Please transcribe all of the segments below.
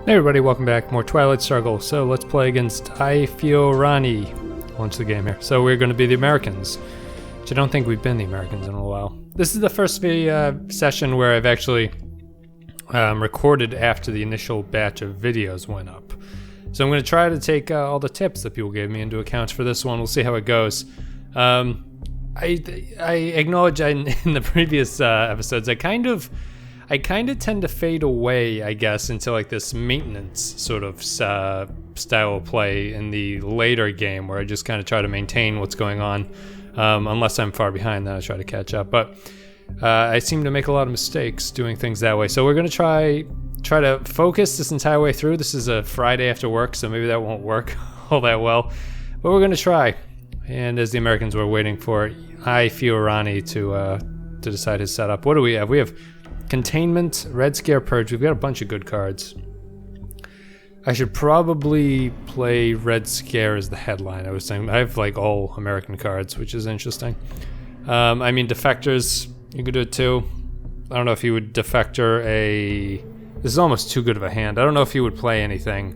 Hey everybody, welcome back. More Twilight Struggle. So let's play against Fiorani. Launch the game here. So we're going to be the Americans, which I don't think we've been the Americans in a while. This is the first session where I've actually recorded after the initial batch of videos went up. So I'm going to try to take all the tips that people gave me into account for this one. We'll see how it goes. I acknowledge in the previous episodes, I kind of tend to fade away, I guess, into like this maintenance sort of style of play in the later game, where I just kind of try to maintain what's going on, unless I'm far behind, then I try to catch up. But I seem to make a lot of mistakes doing things that way. So we're going to try to focus this entire way through. This is a Friday after work, so maybe that won't work all that well. But we're going to try. And as the Americans were waiting for Fiorani to decide his setup, what do we have? We have Containment, Red Scare, Purge. We've got a bunch of good cards. I should probably play Red Scare as the headline. I was saying I have like all American cards, which is interesting. I mean, Defectors, you could do it too. I don't know if he would Defector a... This is almost too good of a hand. I don't know if he would play anything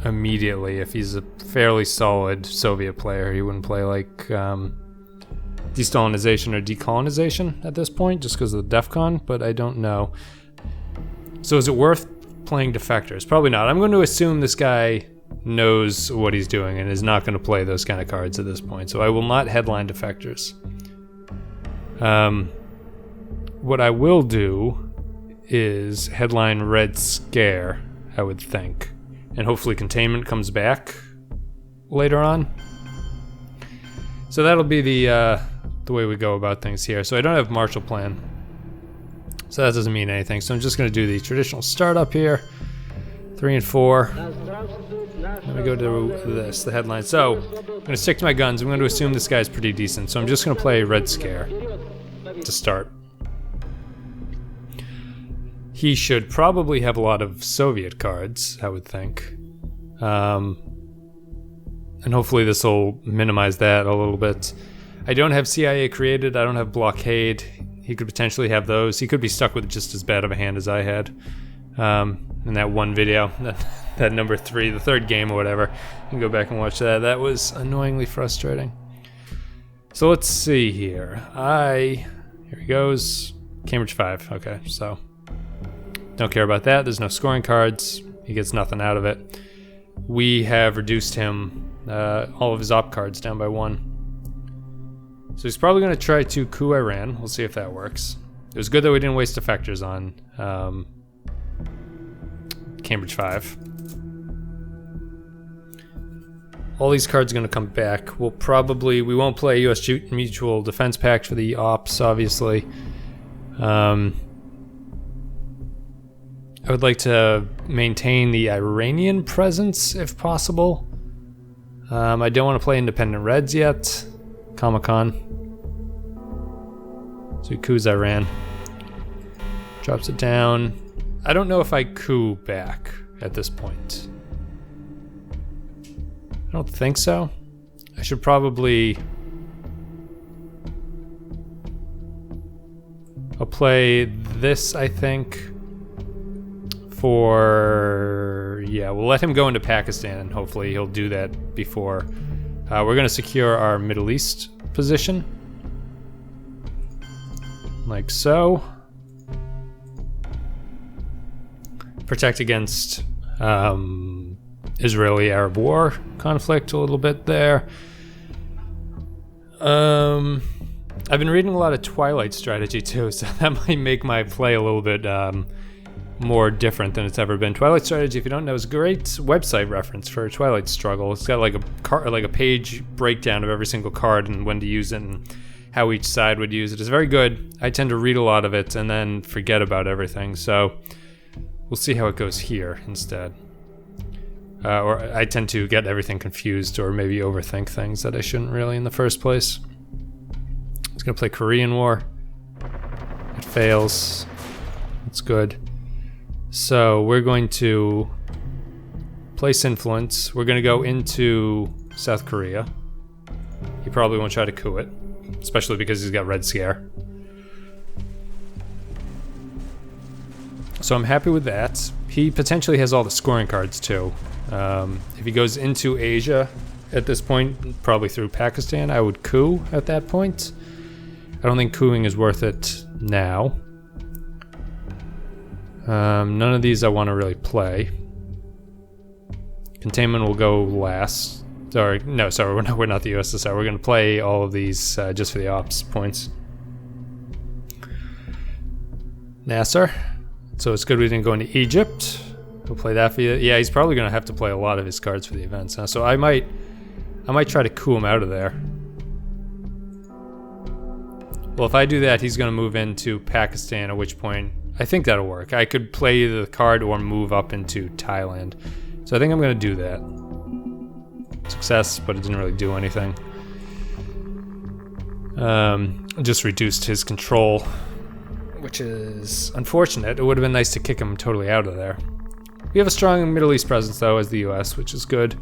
immediately. If he's a fairly solid Soviet player, he wouldn't play like... de-Stalinization or decolonization at this point, just because of the DEFCON, but I don't know. So is it worth playing Defectors? Probably not. I'm going to assume this guy knows what he's doing and is not going to play those kind of cards at this point, so I will not headline Defectors. What I will do is headline Red Scare, I would think, and hopefully Containment comes back later on. So that'll be the way we go about things here. So I don't have Marshall Plan, so that doesn't mean anything. So I'm just going to do the traditional startup here, 3 and 4. Let me go to this, the headline. So I'm going to stick to my guns. I'm going to assume this guy's pretty decent. So I'm just going to play Red Scare to start. He should probably have a lot of Soviet cards, I would think. And hopefully this will minimize that a little bit. I don't have CIA created. I don't have blockade. He could potentially have those. He could be stuck with just as bad of a hand as I had in that one video, that number 3, the third game or whatever. You can go back and watch that. That was annoyingly frustrating. So let's see here. Here he goes. Cambridge 5. Okay, so don't care about that. There's no scoring cards. He gets nothing out of it. We have reduced him, all of his op cards down by 1. So he's probably going to try to coup Iran. We'll see if that works. It was good that we didn't waste Defectors on Cambridge 5. All these cards are going to come back. We won't play U.S. Mutual Defense Pact for the ops, obviously. I would like to maintain the Iranian presence if possible. I don't want to play Independent Reds yet. Comic-Con. So he coups Iran. Drops it down. I don't know if I coup back at this point. I don't think so. I should probably... I'll play this, I think, for... Yeah, we'll let him go into Pakistan, and hopefully he'll do that before... we're going to secure our Middle East position. Like so. Protect against Israeli-Arab war conflict a little bit there. I've been reading a lot of Twilight strategy too, so that might make my play a little bit more different than it's ever been. Twilight Strategy, if you don't know, is a great website reference for Twilight Struggle. It's got like a page breakdown of every single card and when to use it and how each side would use it. It's very good. I tend to read a lot of it and then forget about everything, so we'll see how it goes here instead. Or I tend to get everything confused or maybe overthink things that I shouldn't really in the first place. It's gonna play Korean War. It fails. That's good. So we're going to place influence. We're going to go into South Korea. He probably won't try to coup it, especially because he's got Red Scare. So I'm happy with that. He potentially has all the scoring cards too. If he goes into Asia at this point, probably through Pakistan, I would coup at that point. I don't think coups is worth it now. None of these I want to really play. Containment will go last. Or, no, sorry, we're not the USSR. We're going to play all of these just for the ops points. Nasser. So it's good we didn't go into Egypt. We'll play that for you. Yeah, he's probably going to have to play a lot of his cards for the events. Huh? So I might try to coup him out of there. Well, if I do that, he's going to move into Pakistan, at which point I think that'll work. I could play the card or move up into Thailand. So I think I'm going to do that. Success, but it didn't really do anything. Just reduced his control, which is unfortunate. It would have been nice to kick him totally out of there. We have a strong Middle East presence, though, as the US, which is good.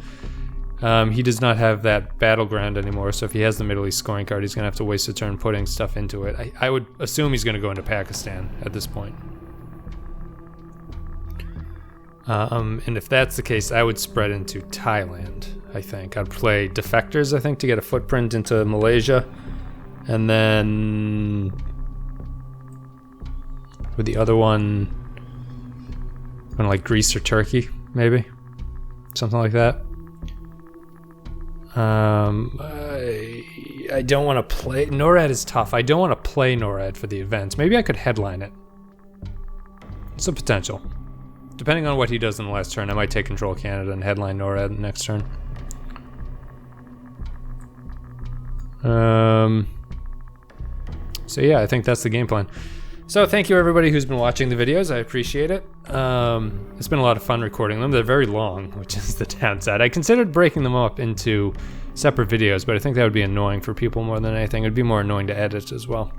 He does not have that battleground anymore, so if he has the Middle East scoring card, he's going to have to waste a turn putting stuff into it. I would assume he's going to go into Pakistan at this point. And if that's the case, I would spread into Thailand, I think. I'd play defectors, I think, to get a footprint into Malaysia. And then with the other one, kind of like Greece or Turkey, maybe. Something like that. I don't want to play... NORAD is tough. I don't want to play NORAD for the events. Maybe I could headline it. It's a potential. Depending on what he does in the last turn, I might take control of Canada and headline NORAD next turn. So yeah, I think that's the game plan. So thank you everybody who's been watching the videos. I appreciate it. It's been a lot of fun recording them. They're very long, which is the downside. I considered breaking them up into separate videos, but I think that would be annoying for people more than anything. It'd be more annoying to edit as well.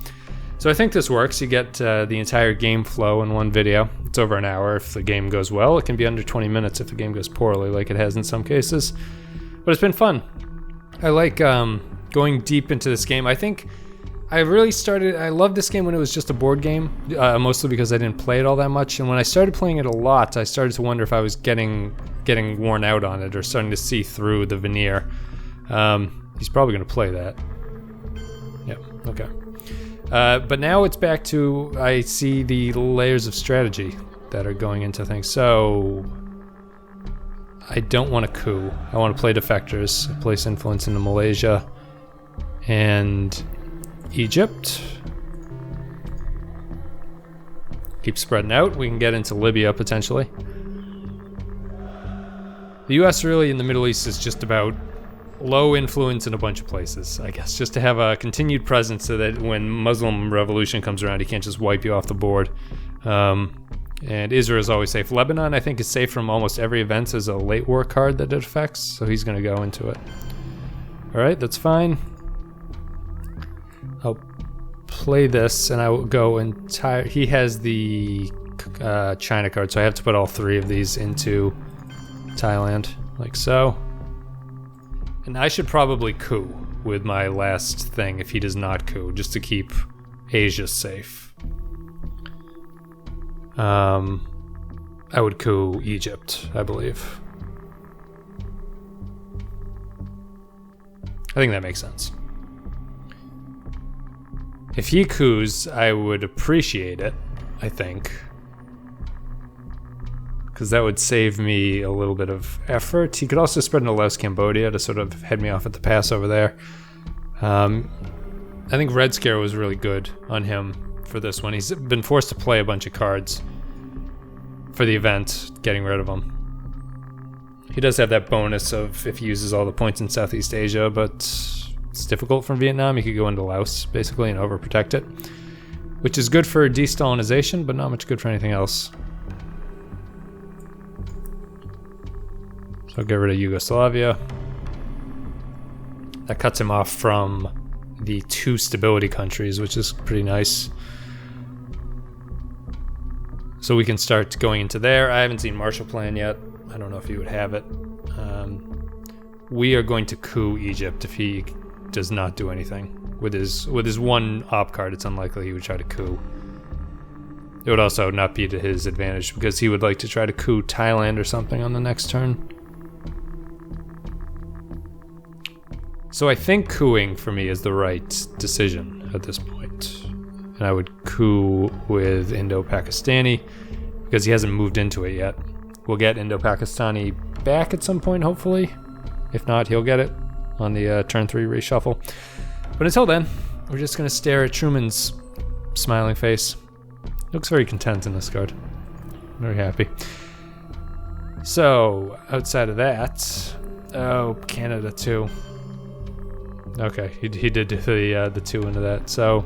So I think this works. You get the entire game flow in one video. It's over an hour if the game goes well. It can be under 20 minutes if the game goes poorly, like it has in some cases. But it's been fun. I like going deep into this game. I think I loved this game when it was just a board game, mostly because I didn't play it all that much. And when I started playing it a lot, I started to wonder if I was getting worn out on it or starting to see through the veneer. He's probably going to play that. Yep, okay. But now it's back to, I see the layers of strategy that are going into things. So I don't want to coup. I want to play defectors, place influence into Malaysia and Egypt. Keep spreading out. We can get into Libya potentially. The US really in the Middle East is just about low influence in a bunch of places, I guess, just to have a continued presence so that when Muslim revolution comes around, he can't just wipe you off the board. And Israel is always safe. Lebanon, I think, is safe from almost every event as a late war card that it affects, so he's going to go into it. All right, that's fine. I'll play this, and I will go entire... He has the China card, so I have to put all three of these into Thailand, like so. And I should probably coup with my last thing if he does not coup, just to keep Asia safe. I would coup Egypt, I believe. I think that makes sense. If he coups, I would appreciate it, I think. Because that would save me a little bit of effort. He could also spread into Laos, Cambodia to sort of head me off at the pass over there. I think Red Scare was really good on him for this one. He's been forced to play a bunch of cards for the event, getting rid of them. He does have that bonus of if he uses all the points in Southeast Asia, but it's difficult from Vietnam. He could go into Laos, basically, and overprotect it. Which is good for de-Stalinization, but not much good for anything else. So I'll get rid of Yugoslavia. That cuts him off from the 2 stability countries, which is pretty nice. So we can start going into there. I haven't seen Marshall Plan yet. I don't know if he would have it. We are going to coup Egypt if he does not do anything. With his one op card, it's unlikely he would try to coup. It It would also not be to his advantage because he would like to try to coup Thailand or something on the next turn. So I think coups for me is the right decision at this point. And I would coup with Indo-Pakistani because he hasn't moved into it yet. We'll get Indo-Pakistani back at some point, hopefully. If not, he'll get it on the turn 3 reshuffle. But until then, we're just going to stare at Truman's smiling face. Looks very content in this card. Very happy. So, outside of that... Oh, Canada too. Okay, he did do the 2 into that. So,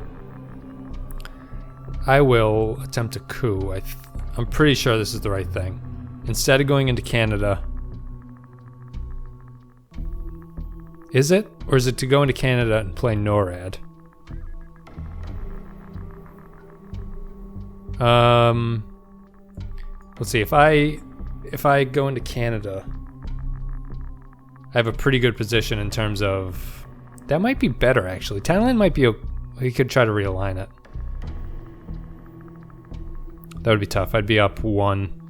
I will attempt a coup. I'm pretty sure this is the right thing. Instead of going into Canada... Is it? Or is it to go into Canada and play NORAD? Let's see, if I go into Canada, I have a pretty good position in terms of... That might be better, actually. Thailand might be... We could try to realign it. That would be tough. I'd be up 1.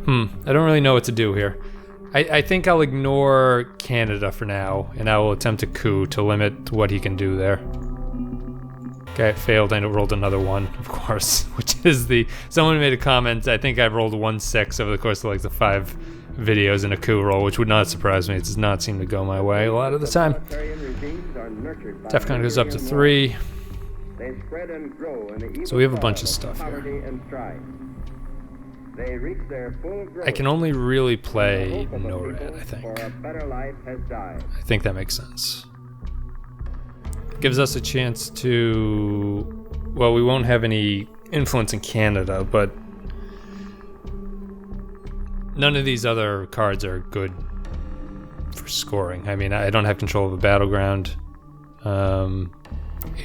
I don't really know what to do here. I think I'll ignore Canada for now, and I will attempt a coup to limit what he can do there. Okay, it failed, and it rolled another 1, of course, which is the... Someone made a comment, I think I've rolled 1-6 over the course of like the 5 videos in a coup roll, which would not surprise me. It does not seem to go my way a lot of the time. DEFCON goes up to 3. So we have a bunch of stuff here. I can only really play NORAD, I think. I think that makes sense. Gives us a chance to... Well, we won't have any influence in Canada, but none of these other cards are good for scoring. I mean, I don't have control of a battleground.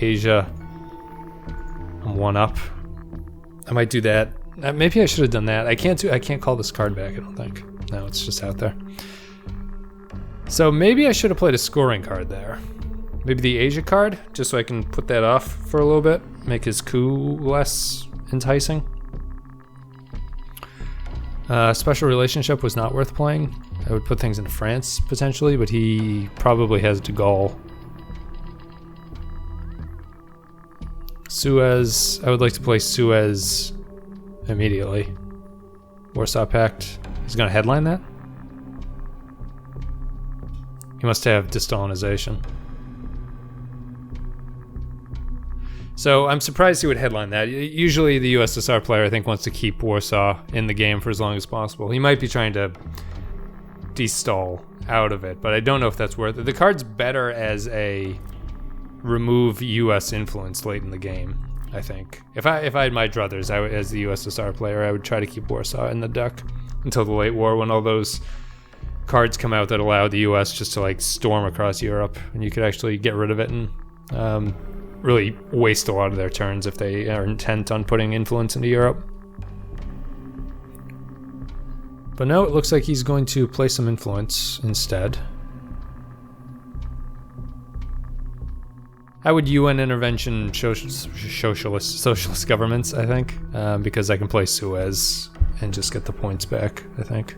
Asia, I'm 1 up. I might do that. Maybe I should have done that. I can't call this card back, I don't think. No, it's just out there. So maybe I should have played a scoring card there. Maybe the Asia card, just so I can put that off for a little bit. Make his coup less enticing. Special relationship was not worth playing. I would put things in France, potentially, but he probably has de Gaulle. Suez, I would like to play Suez immediately. Warsaw Pact, he's gonna headline that? He must have de-Stalinization. So I'm surprised he would headline that. Usually the USSR player, I think, wants to keep Warsaw in the game for as long as possible. He might be trying to de-stall out of it, but I don't know if that's worth it. The card's better as a remove US influence late in the game, I think. If I had my druthers, as the USSR player, I would try to keep Warsaw in the deck until the late war, when all those cards come out that allow the US just to like storm across Europe, and you could actually get rid of it and really waste a lot of their turns if they are intent on putting influence into Europe. But no, it looks like he's going to play some influence instead. I would UN intervention socialist governments, I think, because I can play Suez and just get the points back, I think.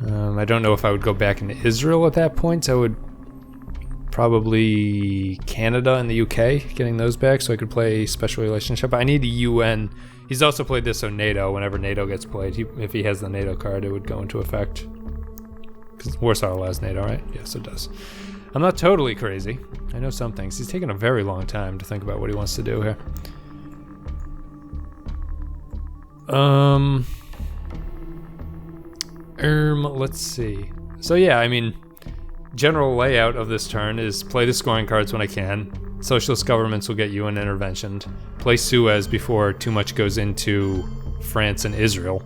I don't know if I would go back into Israel at that point. I would probably Canada and the UK, getting those back so I could play special relationship. I need a UN. He's also played this on NATO. Whenever NATO gets played, if he has the NATO card, it would go into effect. Because Warsaw allows NATO, right? Yes, it does. I'm not totally crazy. I know some things. He's taken a very long time to think about what he wants to do here. Let's see. So yeah, I mean, general layout of this turn is play the scoring cards when I can. Socialist governments will get UN intervention. Play Suez before too much goes into France and Israel.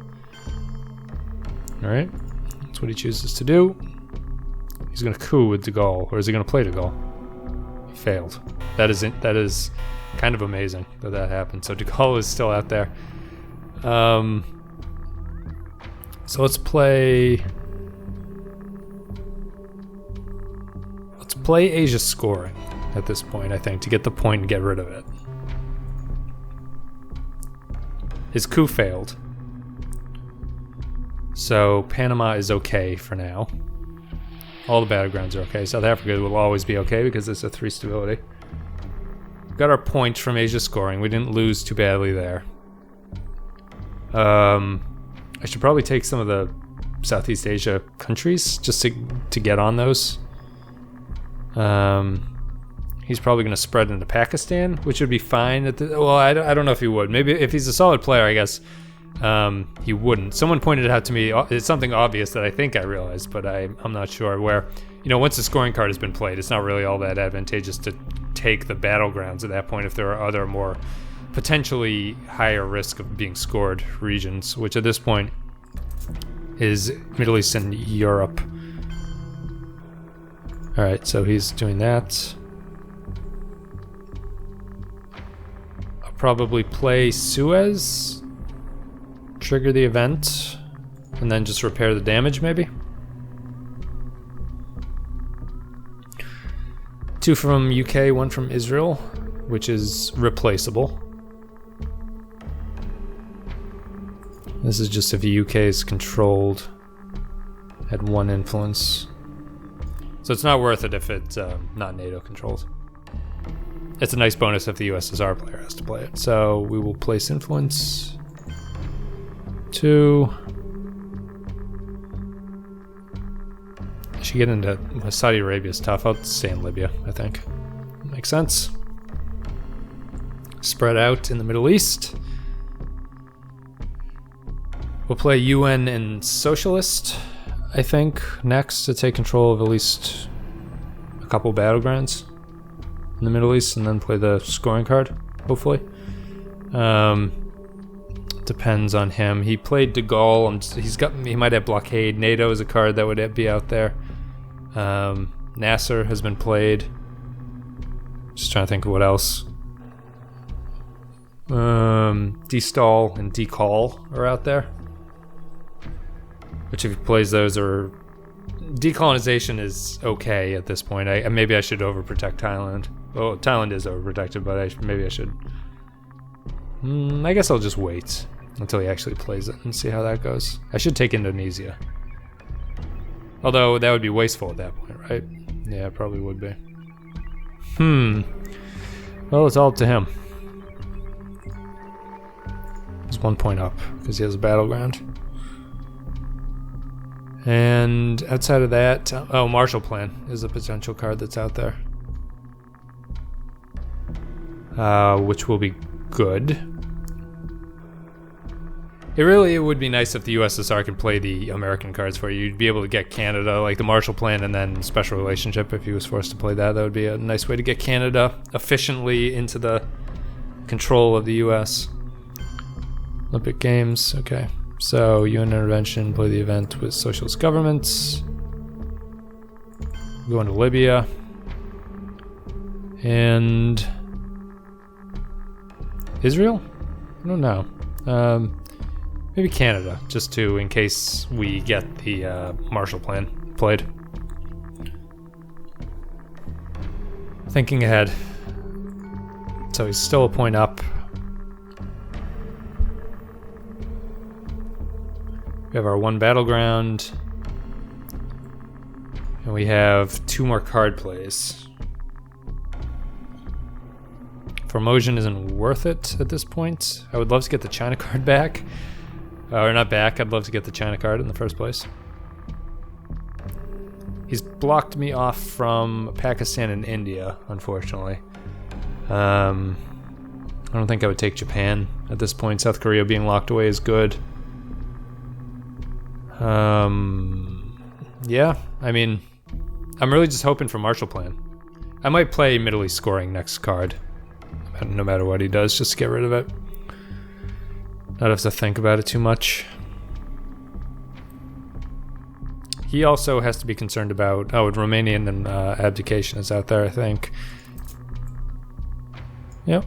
Alright, that's what he chooses to do. He's going to coup with de Gaulle, or is he going to play de Gaulle? He failed. That is kind of amazing that happened. So de Gaulle is still out there. So let's play Asia scoring at this point, I think, to get the point and get rid of it. His coup failed. So Panama is okay for now. All the battlegrounds are okay. South Africa will always be okay because it's a 3 stability. Got our point from Asia scoring. We didn't lose too badly there. I should probably take some of the Southeast Asia countries just to get on those. He's probably going to spread into Pakistan, which would be fine. Well, I don't know if he would. Maybe if he's a solid player, I guess he wouldn't. Someone pointed it out to me. It's something obvious that I think I realized, but I'm not sure where. Once the scoring card has been played, it's not really all that advantageous to take the battlegrounds at that point if there are other more potentially higher risk of being scored regions, which at this point is Middle East and Europe. Alright, so he's doing that. I'll probably play Suez, trigger the event, and then just repair the damage maybe. 2 from UK, 1 from Israel, which is replaceable. This is just if the UK is controlled at 1 influence. So it's not worth it if it's not NATO controlled. It's a nice bonus if the USSR player has to play it. So we will place influence 2. I should get into Saudi Arabia is tough. I'll stay in Libya, I think. Makes sense. Spread out in the Middle East. We'll play UN and Socialist, I think, next to take control of at least a couple battlegrounds in the Middle East, and then play the scoring card, hopefully. Depends on him. He played De Gaulle. He might have blockade. NATO is a card that would be out there. Nasser has been played. Just trying to think of what else. Destall and Decall are out there. Which if he plays those are... Decolonization is okay at this point. Maybe I should overprotect Thailand. Well, Thailand is overprotected, but maybe I should... I guess I'll just wait until he actually plays it and see how that goes. I should take Indonesia. Although that would be wasteful at that point, right? Yeah, it probably would be. Well, it's all up to him. He's 1 point up because he has a battleground. And outside of that, Marshall Plan is a potential card that's out there. Which will be good. It would be nice if the USSR can play the American cards for you. You'd be able to get Canada, like the Marshall Plan, and then Special Relationship if he was forced to play that. That would be a nice way to get Canada efficiently into the control of the US. Olympic Games, okay. So, UN intervention, play the event with socialist governments. Go into Libya. And... Israel? I don't know. Maybe Canada, just in case we get the Marshall Plan played. Thinking ahead. So he's still a point up. We have our 1 battleground. And we have 2 more card plays. Formosan isn't worth it at this point. I would love to get the China card back. Or not back, I'd love to get the China card in the first place. He's blocked me off from Pakistan and India, unfortunately. I don't think I would take Japan at this point. South Korea being locked away is good. Yeah, I mean, I'm really just hoping for Marshall Plan. I might play Middle East scoring next card, no matter what he does, just to get rid of it. Not have to think about it too much. He also has to be concerned about... Romanian and abdication is out there, I think. Yep.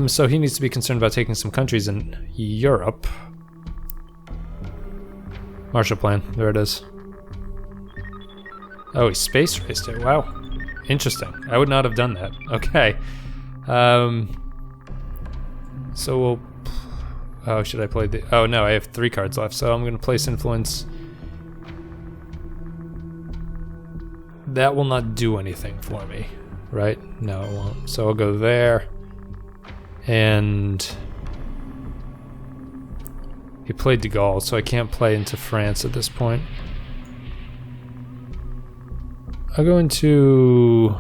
So he needs to be concerned about taking some countries in Europe. Marshall Plan, there it is. Oh, he space raced it. Wow. Interesting. I would not have done that. Okay. So we'll Oh, should I play the... Oh, no, I have 3 cards left, so I'm going to place influence. That will not do anything for me, right? No, it won't. So I'll go there. And... he played de Gaulle, so I can't play into France at this point. I'll go into...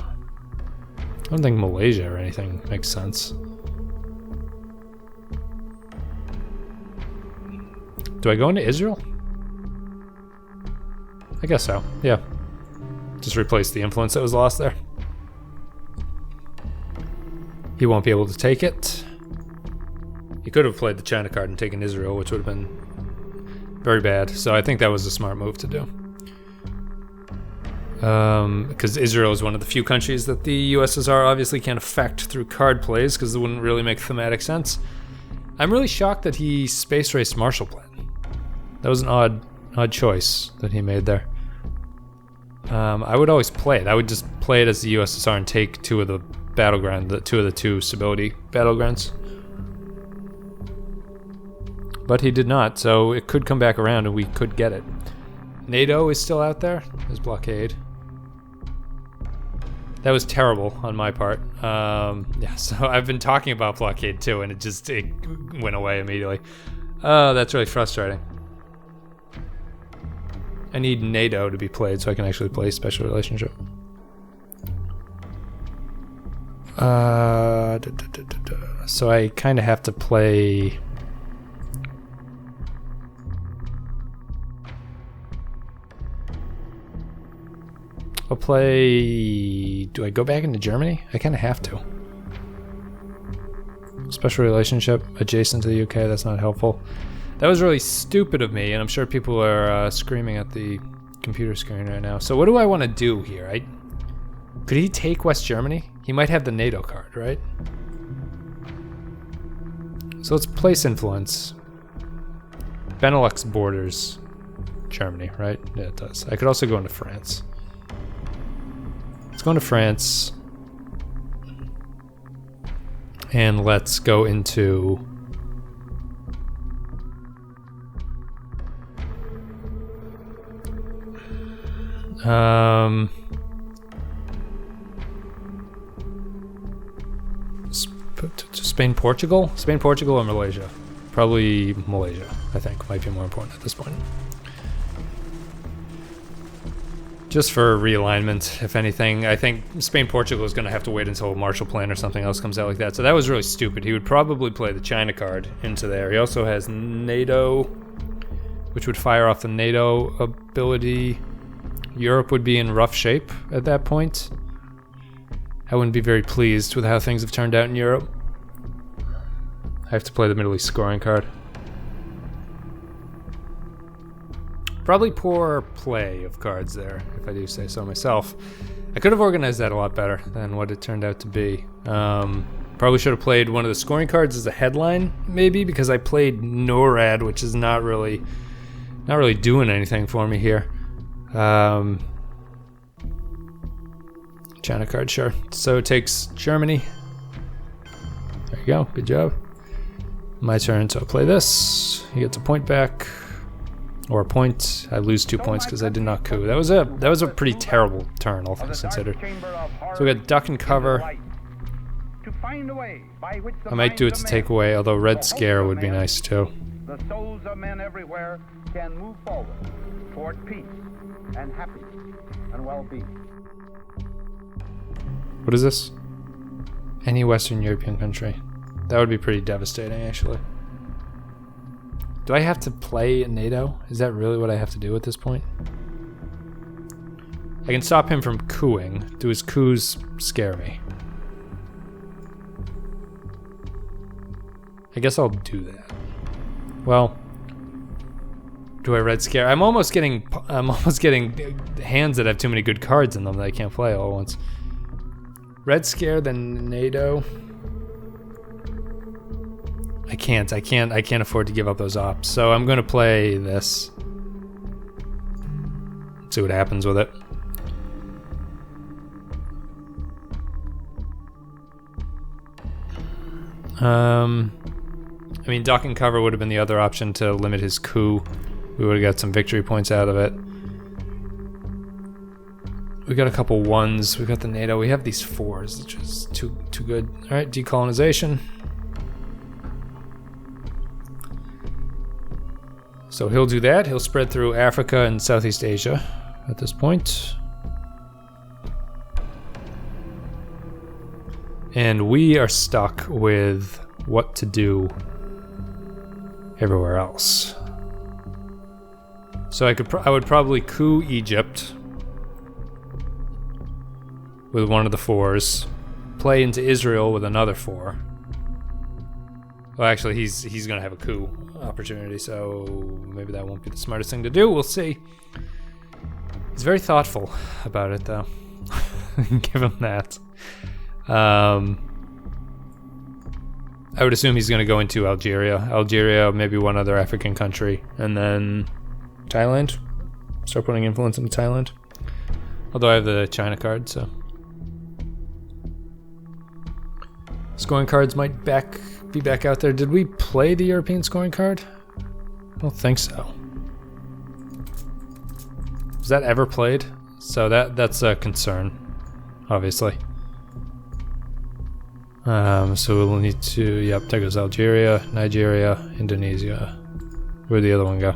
I don't think Malaysia or anything makes sense. Do I go into Israel? I guess so, yeah. Just replace the influence that was lost there. He won't be able to take it. He could have played the China card and taken Israel, which would have been very bad. So I think that was a smart move to do. Because Israel is one of the few countries that the USSR obviously can't affect through card plays, because it wouldn't really make thematic sense. I'm really shocked that he space raced Marshall Plan. That was an odd choice that he made there. I would always play it. I would just play it as the USSR and take 2 of the battleground, 2 of the 2 stability battlegrounds. But he did not, so it could come back around and we could get it. NATO is still out there. There's blockade. That was terrible on my part. Yeah, so I've been talking about blockade too, and it went away immediately. Oh, that's really frustrating. I need NATO to be played so I can actually play special relationship. So I kind of have to play... I'll play... Do I go back into Germany? I kind of have to. Special relationship adjacent to the UK, that's not helpful. That was really stupid of me, and I'm sure people are screaming at the computer screen right now. So what do I want to do here? Could he take West Germany? He might have the NATO card, right? So let's place influence. Benelux borders Germany, right? Yeah, it does. I could also go into France. Let's go into France. And let's go into... Spain, Portugal? Spain, Portugal, or Malaysia? Probably Malaysia, I think, might be more important at this point. Just for realignment, if anything. I think Spain, Portugal is going to have to wait until Marshall Plan or something else comes out like that. So that was really stupid. He would probably play the China card into there. He also has NATO, which would fire off the NATO ability. Europe would be in rough shape at that point. I wouldn't be very pleased with how things have turned out in Europe. I have to play the Middle East scoring card. Probably poor play of cards there, if I do say so myself. I could have organized that a lot better than what it turned out to be. Probably should have played one of the scoring cards as a headline, maybe, because I played NORAD, which is not really doing anything for me here. China card, sure. So it takes Germany. There you go. Good job. My turn, so I'll play this. He gets a point back. Or a point. I lose 2 points because I did not coup. That was a pretty terrible turn, all things considered. So we got duck and cover. I might do it to take away, although red scare would be nice too. The souls of men everywhere can move forward toward peace and happiness and well-being. What is this? Any Western European country. That would be pretty devastating, actually. Do I have to play in NATO? Is that really what I have to do at this point? I can stop him from cooing. Do his coups scare me? I guess I'll do that. Well, do I red scare? I'm almost getting hands that have too many good cards in them that I can't play all at once. Red scare, then NATO. I can't afford to give up those ops. So I'm gonna play this. See what happens with it. I mean, duck and cover would have been the other option to limit his coup. We would have got some victory points out of it. We got a couple ones. We got the NATO. We have these 4s, which is too good. All right, decolonization. So he'll do that. He'll spread through Africa and Southeast Asia at this point. And we are stuck with what to do everywhere else. So I would probably coup Egypt with one of the 4s, play into Israel with another 4. Well, actually, he's gonna have a coup opportunity, so maybe that won't be the smartest thing to do. We'll see. He's very thoughtful about it, though. Give him that. I would assume he's gonna go into Algeria, maybe one other African country, and then Thailand. Start putting influence into Thailand. Although I have the China card, so. Scoring cards might be back out there. Did we play the European scoring card? I don't think so. Was that ever played? So that's a concern, obviously. So we'll need to, yep, there goes Algeria, Nigeria, Indonesia. Where'd the other one go?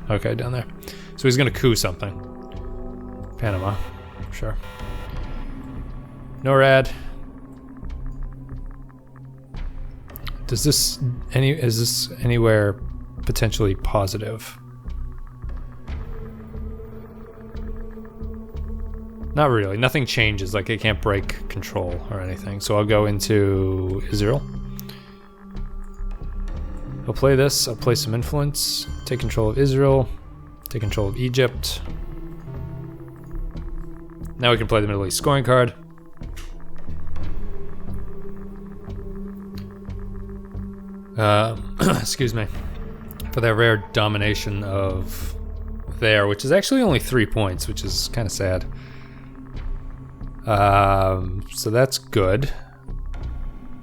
Okay, down there. So he's gonna coup something. Panama, sure. NORAD. Is this anywhere potentially positive? Not really. Nothing changes. Like, it can't break control or anything. So I'll go into Israel. I'll play this. I'll play some influence. Take control of Israel. Take control of Egypt. Now we can play the Middle East scoring card. Excuse me, for that rare domination of there, which is actually only 3 points, which is kind of sad. So that's good.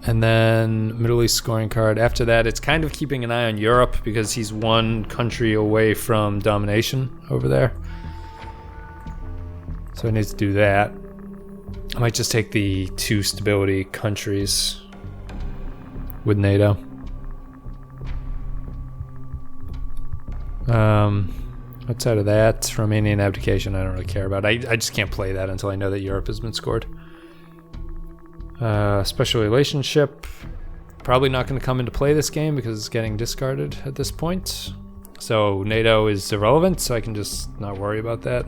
And then Middle East scoring card. After that, it's kind of keeping an eye on Europe because he's one country away from domination over there. So I need to do that. I might just take the 2 stability countries with NATO. Outside of that, Romanian abdication I don't really care about. I just can't play that until I know that Europe has been scored. Special relationship, probably not going to come into play this game because it's getting discarded at this point. So NATO is irrelevant, so I can just not worry about that.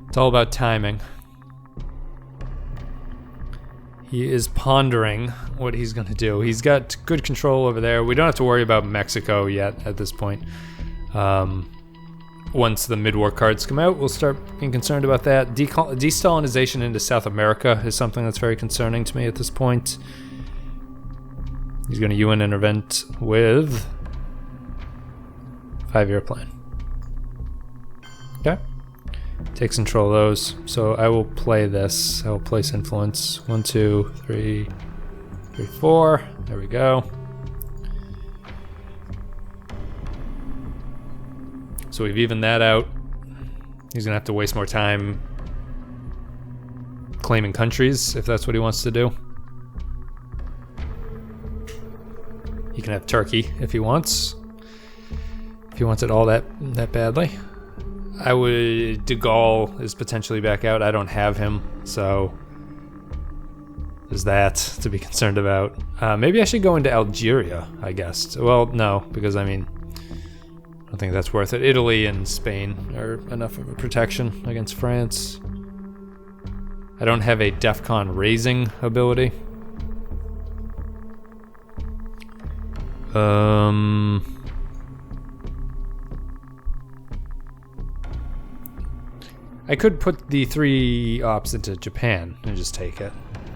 It's all about timing. He is pondering what he's going to do. He's got good control over there. We don't have to worry about Mexico yet at this point. Once the mid-war cards come out, we'll start being concerned about that. Destalinization into South America is something that's very concerning to me at this point. He's going to UN intervent with 5-year plan. Okay. Takes control of those. So I will play this. I will place influence. 1, 2, 3, 4. There we go. So we've evened that out. He's gonna have to waste more time claiming countries if that's what he wants to do. He can have Turkey if he wants. If he wants it all that badly. De Gaulle is potentially back out. I don't have him, so there's that to be concerned about. Maybe I should go into Algeria, I guess. Well, no, because I mean, I don't think that's worth it. Italy and Spain are enough of a protection against France. I don't have a DEFCON raising ability. I could put the 3 ops into Japan and just take it.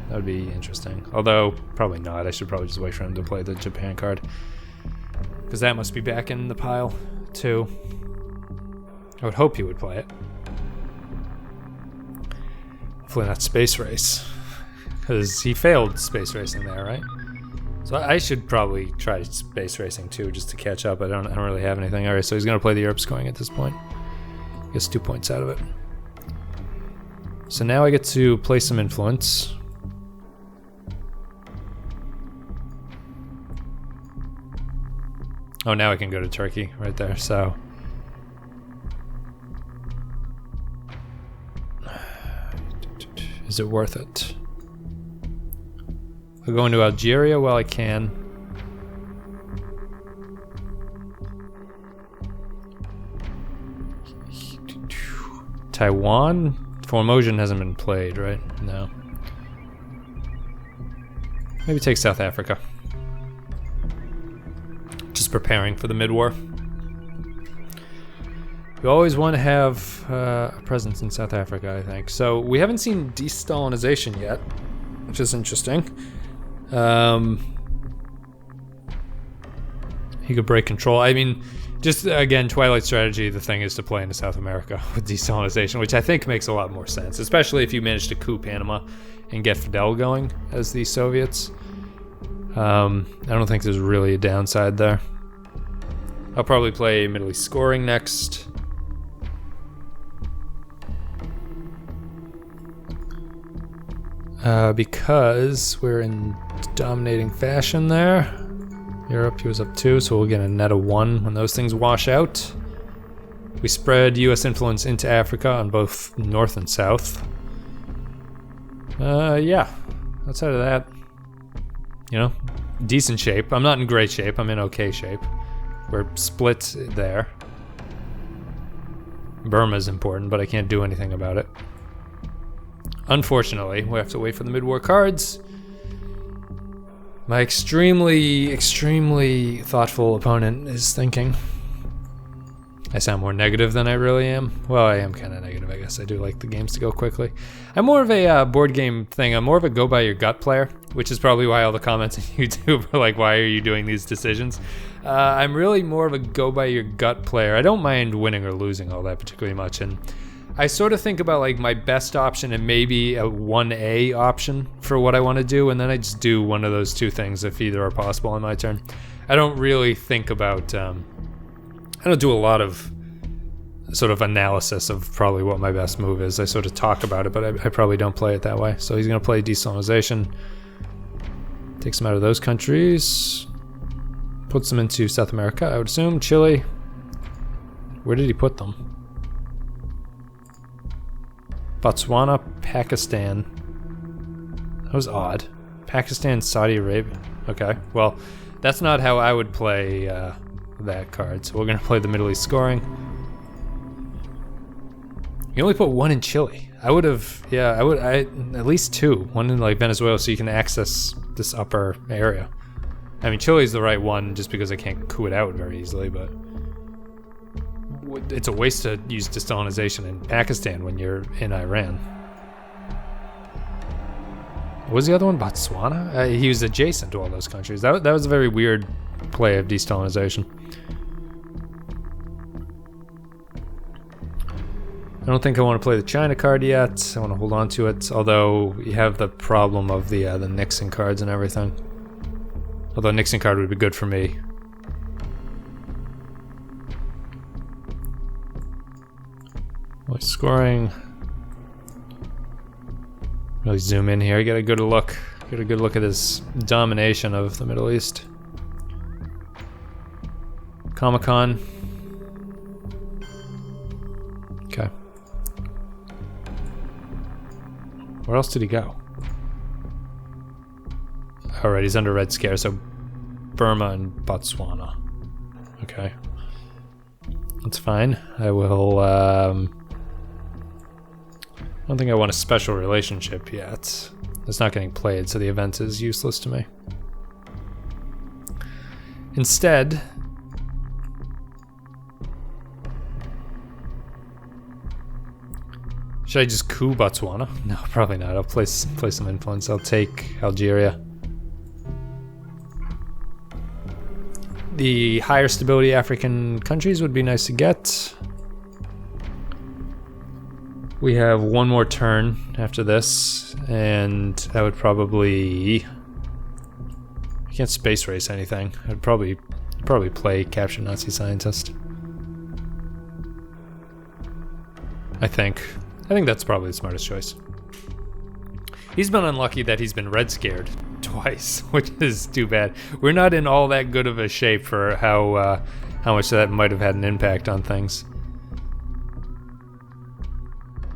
That would be interesting. Although, probably not. I should probably just wait for him to play the Japan card. Because that must be back in the pile, too. I would hope he would play it. Hopefully not Space Race. Because he failed Space Racing there, right? So I should probably try space racing too, just to catch up. I don't really have anything. All right, so he's gonna play the Europe scoring at this point. Gets 2 points out of it. So now I get to play some influence. Oh, now I can go to Turkey right there. So is it worth it? I'll go into Algeria while I can. Taiwan? Formosan hasn't been played, right? No. Maybe take South Africa. Just preparing for the mid-war. You always want to have a presence in South Africa, I think. So we haven't seen de-Stalinization yet, which is interesting. He could break control. I mean, just again, Twilight strategy, the thing is to play into South America with de-Stalinization, which I think makes a lot more sense, especially if you manage to coup Panama and get Fidel going as the Soviets. I don't think there's really a downside there. I'll probably play Middle East scoring next. Because we're in dominating fashion there. Europe, he was up 2, so we'll get a net of 1 when those things wash out. We spread US influence into Africa on both north and south. Yeah. Outside of that, you know, decent shape. I'm not in great shape, I'm in okay shape. We're split there. Burma's important, but I can't do anything about it. Unfortunately, we have to wait for the mid-war cards. My extremely thoughtful opponent is thinking. I sound more negative than I really am. Well, I am kind of negative, I guess. I do like the games to go quickly. I'm more of a board game thing. I'm more of a go by your gut player, which is probably why all the comments on YouTube are like, why are you doing these decisions? I'm really more of a go by your gut player. I don't mind winning or losing all that particularly much, and I sort of think about like my best option and maybe a 1A option for what I want to do, and then I just do one of those two things if either are possible on my turn. I don't really think about, I don't do a lot of sort of analysis of probably what my best move is. I sort of talk about it, but I probably don't play it that way. So he's going to play de-Stalinization. Takes him out of those countries. Puts them into South America, I would assume. Chile. Where did he put them? Botswana, Pakistan. That was odd. Pakistan, Saudi Arabia. Okay, well, that's not how I would play that card. So we're gonna play the Middle East scoring. You only put 1 in Chile. I would have, yeah, I at least 2. 1 in like Venezuela, so you can access this upper area. I mean, Chile's the right one just because I can't coup it out very easily, but it's a waste to use de-Stalinization in Pakistan when you're in Iran. What was the other one? Botswana? He was adjacent to all those countries. That was a very weird play of de-Stalinization. I don't think I want to play the China card yet. I want to hold on to it, although you have the problem of the Nixon cards and everything. Although Nixon card would be good for me. Scoring. Really zoom in here. Get a good look. Get a good look at this domination of the Middle East. Comic-Con. Okay. Where else did he go? Alright, he's under Red Scare, so Burma and Botswana. Okay. That's fine. I will, I don't think I want a special relationship yet. It's not getting played, so the event is useless to me. Instead, should I just coup Botswana? No, probably not. I'll play some influence. I'll take Algeria. The higher stability African countries would be nice to get. We have 1 more turn after this, and I would probably You can't space race anything. I'd probably play Capture Nazi Scientist. I think that's probably the smartest choice. He's been unlucky that he's been red scared twice, which is too bad. We're not in all that good of a shape for how much that might have had an impact on things.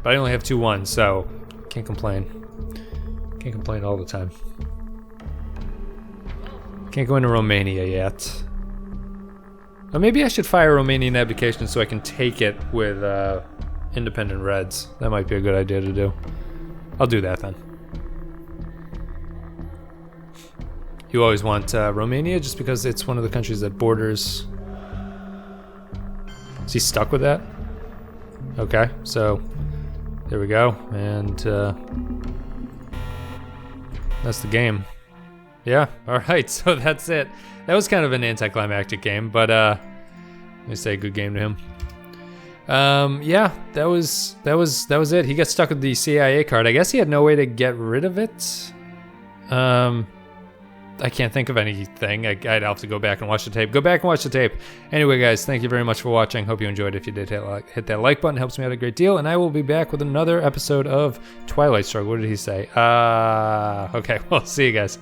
But I only have 2-1, so can't complain. Can't complain all the time. Can't go into Romania yet. Or maybe I should fire Romanian abdication so I can take it with independent Reds. That might be a good idea to do. I'll do that then. You always want Romania just because it's one of the countries that borders. Is he stuck with that? Okay, so there we go. And that's the game. Yeah, alright, so that's it. That was kind of an anticlimactic game, but let me say good game to him. Yeah, that was it. He got stuck with the CIA card. I guess he had no way to get rid of it. I can't think of anything. I'd have to go back and watch the tape. Go back and watch the tape. Anyway, guys, thank you very much for watching. Hope you enjoyed. If you did, hit that like button. It helps me out a great deal. And I will be back with another episode of Twilight Struggle. What did he say? Okay, well, see you guys.